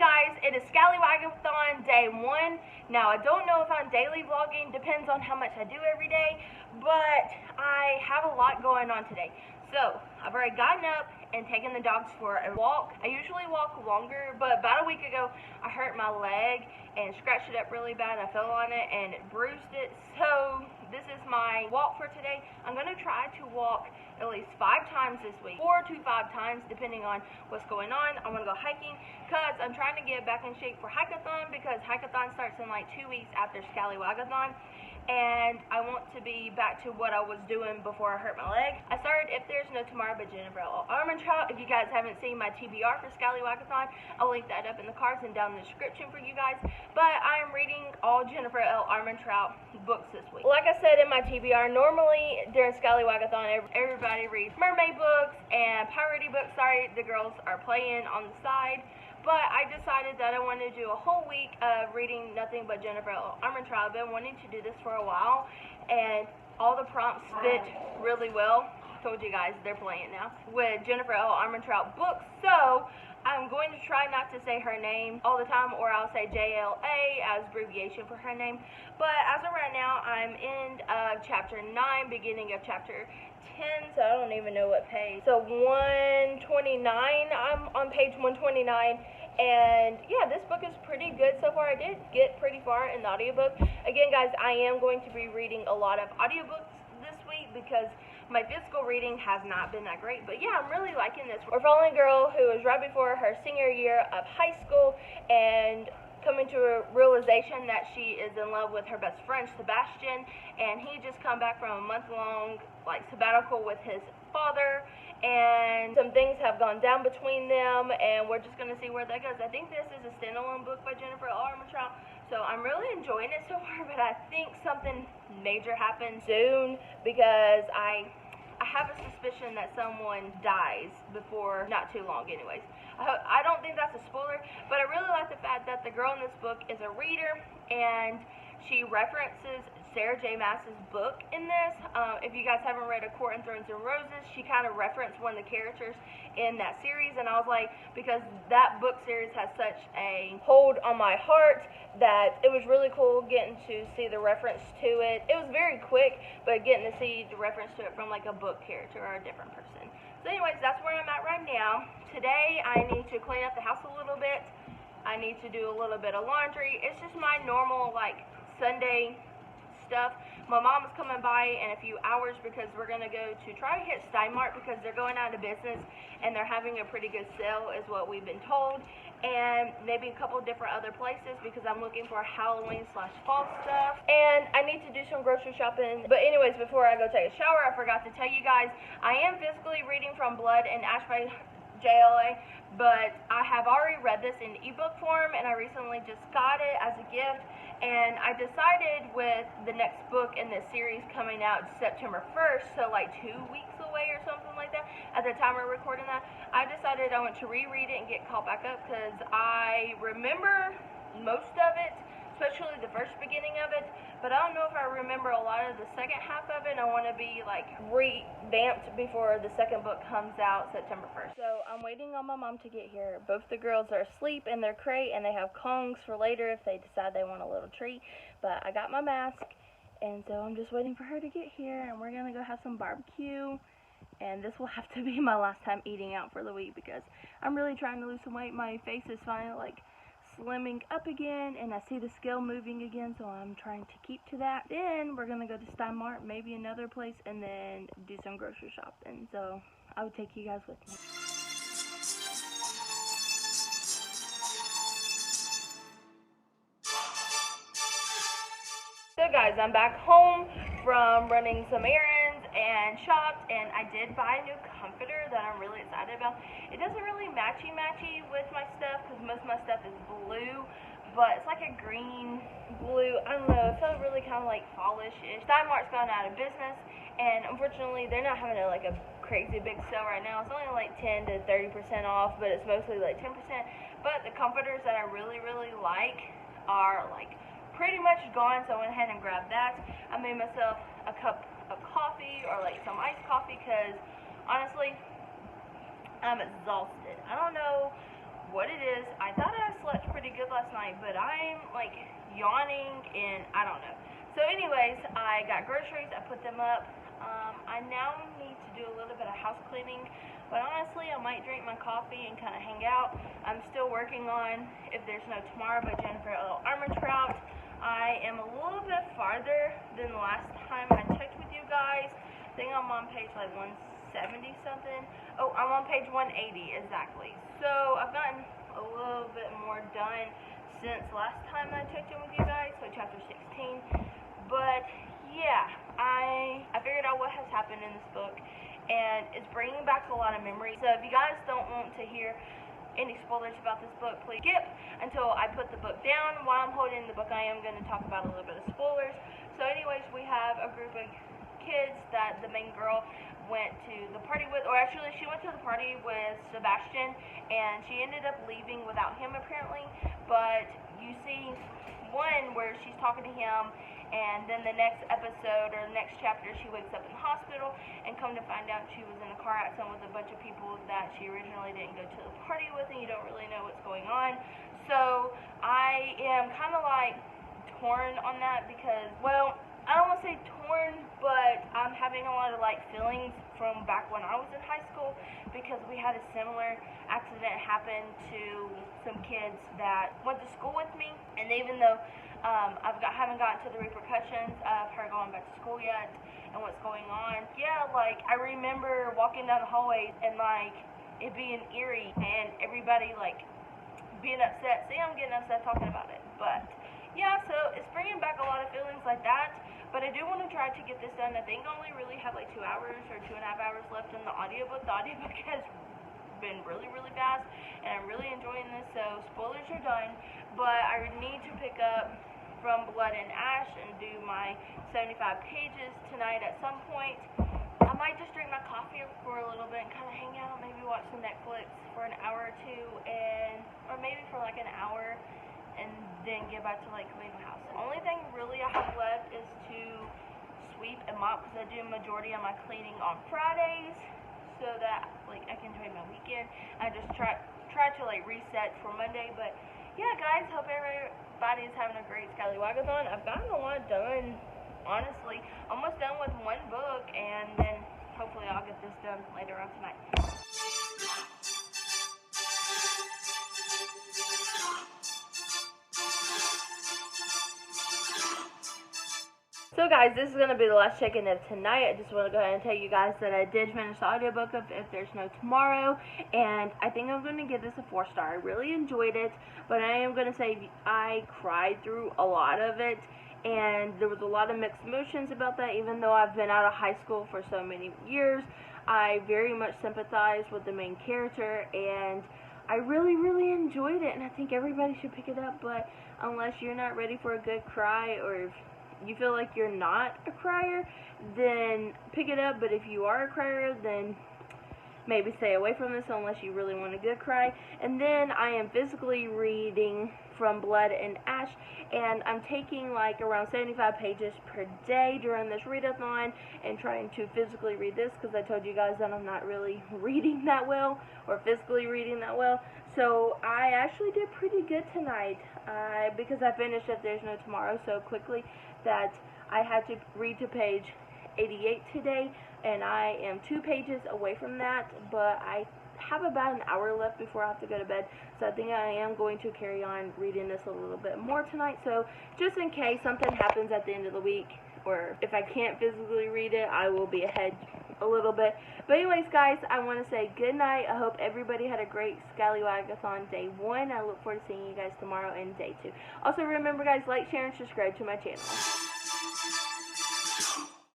guys, it is Scallywagathon day 1. Now I don't know if I'm daily vlogging, depends on how much I do every day, but I have a lot going on today. So I've already gotten up and taken the dogs for a walk. I usually walk longer, but about a week ago I hurt my leg and scratched it up really bad. I fell on it and it bruised it. So this is my walk for today. I'm going to try to walk at least 5 times this week, 4 to 5 times depending on what's going on. I'm going to go hiking because I'm trying to get back in shape for Hike-a-thon, because Hike-a-thon starts in like 2 weeks after Scallywagathon. And I want to be back to what I was doing before I hurt my leg. I started If There's No Tomorrow by Jennifer L. Armentrout. If you guys haven't seen my TBR for Scallywagathon, I'll link that up in the cards and down in the description for you guys. But I am reading all Jennifer L. Armentrout books this week. Like I said in my TBR, normally during Scallywagathon, everybody reads mermaid books and piratey books. Sorry, the girls are playing on the side. But I decided that I wanted to do a whole week of reading nothing but Jennifer L. Armentrout. I've been wanting to do this for a while, and all the prompts fit really well. Told you guys, they're playing now with Jennifer L. Armentrout books. So I'm going to try not to say her name all the time, or I'll say JLA as abbreviation for her name. But as of right now, I'm in chapter 9, beginning of chapter 10, so I don't even know what page. So 129, I'm on page 129, and yeah, this book is pretty good so far. I did get pretty far in the audiobook. Again, guys, I am going to be reading a lot of audiobooks this week because my physical reading has not been that great. But yeah, I'm really liking this. We're following a girl who is right before her senior year of high school and coming to a realization that she is in love with her best friend Sebastian, and he just come back from a month-long sabbatical with his father, and some things have gone down between them, and we're just gonna see where that goes. I think this is a standalone book by Jennifer L. Armentrout, so I'm really enjoying it so far, but I think something major happens soon because I have a suspicion that someone dies before not too long anyways. I don't think that's a spoiler, but I really like the fact that the girl in this book is a reader, and she references Sarah J. Maas's book in this. If you guys haven't read A Court in Thorns and Roses, she kind of referenced one of the characters in that series, and I was like, because that book series has such a hold on my heart that it was really cool getting to see the reference to it. It was very quick, but getting to see the reference to it from like a book character or a different person. So anyways, that's where I'm at right now. Today I need to clean up the house a little bit. I need to do a little bit of laundry. It's just my normal Sunday stuff. My mom is coming by in a few hours because we're going to go to try to hit Steinmart because they're going out of business and they're having a pretty good sale is what we've been told, and maybe a couple different other places because I'm looking for Halloween/fall stuff, and I need to do some grocery shopping. But anyways, before I go take a shower, I forgot to tell you guys, I am physically reading from Blood and Ash by JLA, but I have already read this in ebook form, and I recently just got it as a gift. And I decided with the next book in this series coming out September 1st, so 2 weeks away or something like that, at the time we're recording that, I decided I want to reread it and get caught back up because I remember most of it, especially the first beginning of it, but I don't know if I remember a lot of the second half of it. I want to be revamped before the second book comes out September 1st. So I'm waiting on my mom to get here. Both the girls are asleep in their crate, and they have Kongs for later if they decide they want a little treat. But I got my mask, and so I'm just waiting for her to get here, and we're gonna go have some barbecue. And this will have to be my last time eating out for the week because I'm really trying to lose some weight. My face is finally slimming up again, and I see the scale moving again, so I'm trying to keep to that. Then we're gonna go to Steinmart, maybe another place, and then do some grocery shopping. So I would take you guys with me. So guys, I'm back home from running some errands and shopped, and I did buy a new comforter that I'm really excited about. It doesn't really matchy with my stuff because most of my stuff is blue, but it's like a green blue. I don't know, it felt really kind of fallish-ish. Steinmart's gone out of business, and unfortunately they're not having a crazy big sale right now. It's only 10 to 30% off, but it's mostly 10%. But the comforters that I really like are pretty much gone, so I went ahead and grabbed that. I made myself a cup of coffee or some iced coffee because honestly I'm exhausted. I don't know what it is. I thought I slept pretty good last night, but I'm like yawning and I don't know. So anyways, I got groceries, I put them up. I now need to do a little bit of house cleaning, but honestly I might drink my coffee and kind of hang out. I'm still working on If There's No Tomorrow by Jennifer L. Armentrout. I am a little bit farther than the last time I checked with you guys. I think I'm on page like 170 something. Oh, I'm on page 180 exactly. So I've gotten a little bit more done since last time I checked in with you guys, so chapter 16. But yeah, I figured out what has happened in this book, and it's bringing back a lot of memories. So if you guys don't want to hear any spoilers about this book, please skip until I put the book down. While I'm holding the book, I am going to talk about a little bit of spoilers. So anyways, we have a group of kids that the main girl went to the party with, or actually she went to the party with Sebastian, and she ended up leaving without him apparently. But you see one where she's talking to him, and then the next episode or the next chapter she wakes up in the hospital, and come to find out she was in a car accident with a bunch of people that she originally didn't go to the party with, and you don't really know what's going on. So I am kind of like torn on that because, well, I don't want to say torn, but I'm having a lot of like feelings from back when I was in high school, because we had a similar accident happen to some kids that went to school with me, and even though haven't gotten to the repercussions of her going back to school yet and what's going on, yeah, like I remember walking down the hallways and like it being eerie and everybody like being upset. See, I'm getting upset talking about it, but yeah, so it's bringing back a lot of feelings like that. But I do want to try to get this done. I think I only really have like 2 hours or 2.5 hours left in the audiobook. The audiobook has been really, really fast, and I'm really enjoying this, so spoilers are done. But I need to pick up From Blood and Ash and do my 75 pages tonight at some point. I might just drink my coffee for a little bit and kind of hang out, maybe watch some Netflix for an hour or two, or maybe for like an hour, and then get back to like clean my house. The only thing really I have left is to sweep and mop, because I do a majority of my cleaning on Fridays, so that like I can enjoy my weekend. I just try to like reset for Monday. But yeah, guys, hope everybody is having a great Scallywagathon. I've gotten a lot done, honestly. Almost done with one book, and then hopefully I'll get this done later on tonight. So guys, this is going to be the last check-in of tonight. I just want to go ahead and tell you guys that I did finish the audiobook of If There's No Tomorrow, and I think I'm going to give this a 4-star. I really enjoyed it, but I am going to say I cried through a lot of it, and there was a lot of mixed emotions about that. Even though I've been out of high school for so many years, I very much sympathize with the main character, and I really, really enjoyed it, and I think everybody should pick it up. But unless you're not ready for a good cry, or if you feel like you're not a crier, then pick it up. But if you are a crier, then maybe stay away from this unless you really want a good cry. And then I am physically reading From Blood and Ash, and I'm taking like around 75 pages per day during this readathon and trying to physically read this, because I told you guys that I'm not really reading that well or physically reading that well. So I actually did pretty good tonight, because I finished If There's No Tomorrow so quickly that I had to read to page 88 today, and I am 2 pages away from that, but I have about an hour left before I have to go to bed, so I think I am going to carry on reading this a little bit more tonight. So just in case something happens at the end of the week, or if I can't physically read it, I will be ahead a little bit. But anyways, guys, I want to say good night. I hope everybody had a great Scallywagathon day 1. I look forward to seeing you guys tomorrow in day 2. Also, remember, guys, like, share, and subscribe to my channel.